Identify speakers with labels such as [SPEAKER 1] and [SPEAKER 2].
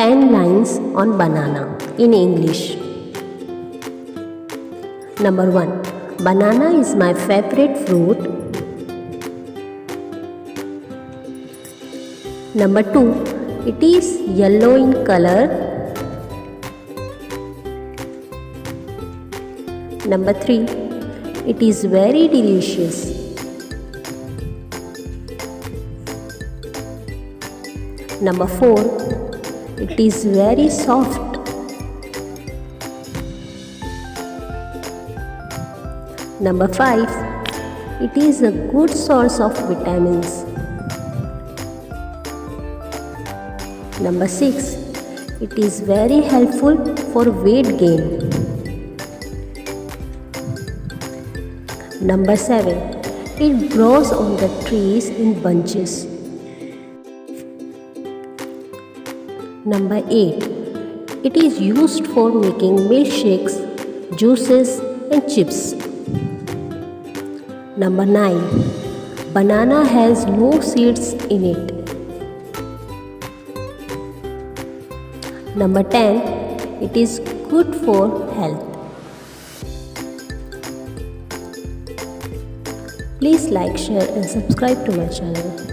[SPEAKER 1] 10 lines on banana in English. Number 1. Banana is my favorite fruit. Number 2. It is yellow in color. Number 3. It is very delicious. Number 4. It is very soft. Number 5. It is a good source of vitamins. Number 6. It is very helpful for weight gain. Number 7. It grows on the trees in bunches. Number 8. It is used for making milkshakes, juices and chips. Number 9. Banana has no seeds in it. Number 10. It is good for health. Please like, share and subscribe to my channel.